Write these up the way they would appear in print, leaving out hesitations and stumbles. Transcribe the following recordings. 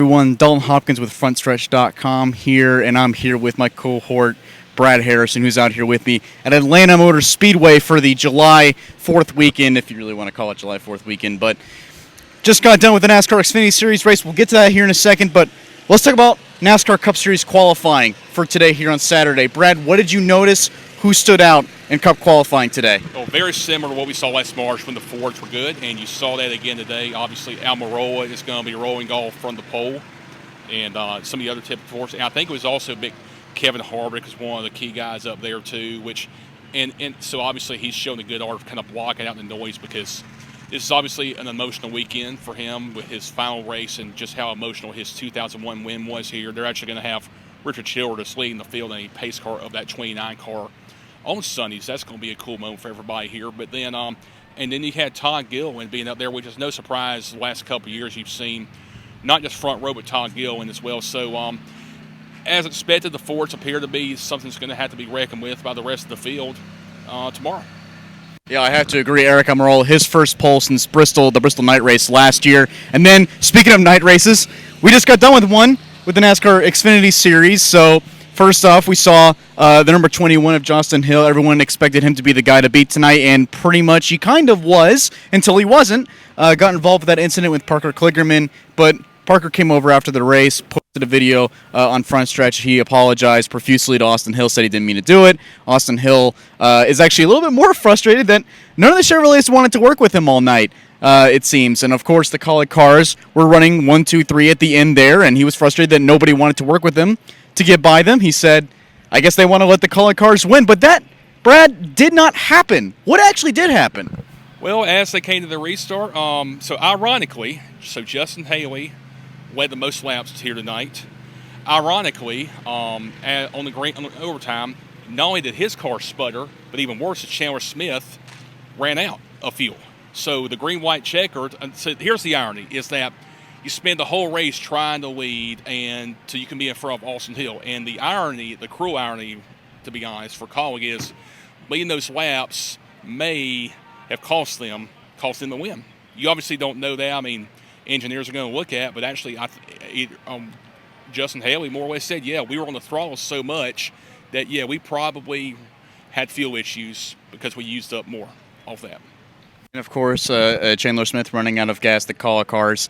everyone. Dalton Hopkins with Frontstretch.com here, and I'm here with my cohort, Brad Harrison, who's out here with me at Atlanta Motor Speedway for the July 4th weekend, if you really want to call it July 4th weekend. But just got done with the NASCAR Xfinity Series race. We'll get to that here in a second, but let's talk about NASCAR Cup Series qualifying for today here on Saturday. Brad, what did you notice? Who stood out in Cup qualifying today? Oh, very similar to what we saw last March when the Fords were good, and you saw that again today. Obviously, Almirola is going to be rolling off from the pole, and some of the other typical Fords. And I think it was also big Kevin Harvick is one of the key guys up there too. And so obviously he's shown a good art of kind of blocking out the noise, because this is obviously an emotional weekend for him with his final race and just how emotional his 2001 win was here. They're actually going to have Richard Childress leading the field in a pace car of that 29 car on Sundays. That's going to be a cool moment for everybody here. But then, and then you had Todd Gilliland being up there, which is no surprise. The last couple of years you've seen not just front row, but Todd Gilliland as well. So, as expected, the Fords appear to be something that's going to have to be reckoned with by the rest of the field tomorrow. Yeah, I have to agree. Eric Almirola, his first pole since the Bristol night race last year. And then, speaking of night races, we just got done with one with the NASCAR Xfinity Series. So, first off, we saw the number 21 of Justin Hill. Everyone expected him to be the guy to beat tonight, and pretty much he kind of was until he wasn't. Got involved with that incident with Parker Kligerman, but Parker came over after the race, posted a video on Frontstretch. He apologized profusely to Austin Hill, said he didn't mean to do it. Austin Hill is actually a little bit more frustrated that none of the Chevrolets wanted to work with him all night, it seems. And, of course, the Kaulig cars were running 1, 2, 3 at the end there, and he was frustrated that nobody wanted to work with him to get by them. He said, I guess they want to let the Kaulig cars win. But that, Brad, did not happen. What actually did happen? Well, as they came to the restart, so ironically, Justin Haley led the most laps here tonight. Ironically, on the overtime, not only did his car sputter, but even worse, Chandler Smith ran out of fuel. So the green-white checkered. So here's the irony: is that you spend the whole race trying to lead, and so you can be in front of Austin Hill. And the irony, the cruel irony, to be honest, for Kaulig is leading those laps may have cost them the win. You obviously don't know that. I mean, engineers are going to look at, but actually, Justin Haley more or less said, yeah, we were on the throttle so much that, yeah, we probably had fuel issues because we used up more of that. And, of course, Chandler Smith running out of gas, the Kaulig cars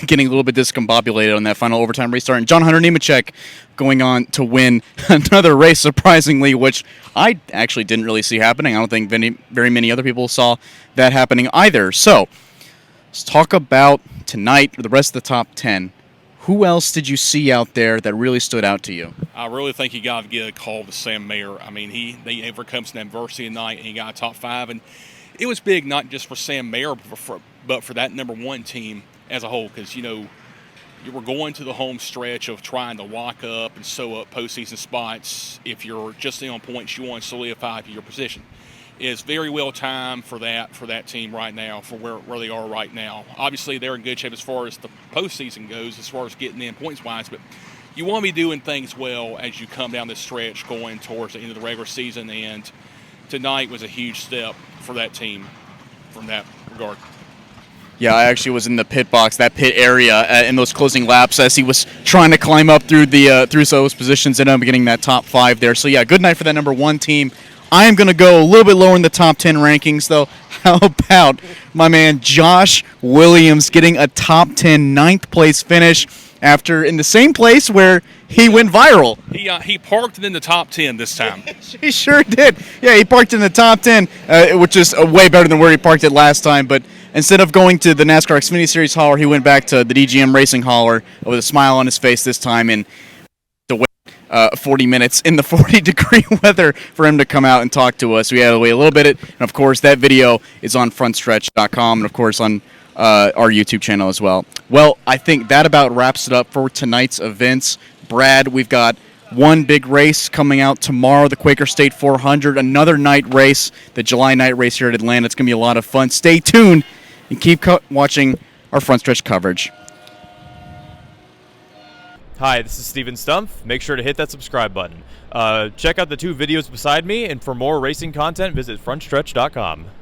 getting a little bit discombobulated on that final overtime restart. And John Hunter Nemechek going on to win another race, surprisingly, which I actually didn't really see happening. I don't think very many other people saw that happening either. So let's talk about tonight, or the rest of the top 10. Who else did you see out there that really stood out to you? I really think you got to get a call to Sam Mayer. I mean, they overcome some adversity tonight, and he got a top 5. And it was big, not just for Sam Mayer, but for that number 1 team as a whole, because, you were going to the home stretch of trying to lock up and sew up postseason spots. If you're just in on points, you want to solidify your position. It's very well timed for that team right now, for where they are right now. Obviously, they're in good shape as far as the postseason goes, as far as getting in points-wise, but you want to be doing things well as you come down this stretch going towards the end of the regular season, and tonight was a huge step for that team from that regard. Yeah, I actually was in the pit box, that pit area, in those closing laps as he was trying to climb up through those positions and ended up getting that top 5 there. So, yeah, good night for that number 1 team. I am going to go a little bit lower in the top 10 rankings, though. How about my man Josh Williams getting a top 10 9th place finish after in the same place where he went viral? He parked it in the top 10 this time. He sure did. Yeah, he parked in the top 10, which is way better than where he parked it last time. But instead of going to the NASCAR Xfinity Series hauler, he went back to the DGM Racing hauler with a smile on his face this time, and 40 minutes in the 40-degree weather for him to come out and talk to us. We had to wait a little bit. And, of course, that video is on frontstretch.com and, of course, on our YouTube channel as well. Well, I think that about wraps it up for tonight's events. Brad, we've got one big race coming out tomorrow, the Quaker State 400, another night race, the July night race here at Atlanta. It's going to be a lot of fun. Stay tuned and keep watching our Frontstretch coverage. Hi, this is Steven Stumpf. Make sure to hit that subscribe button. Check out the 2 videos beside me, and for more racing content, visit frontstretch.com.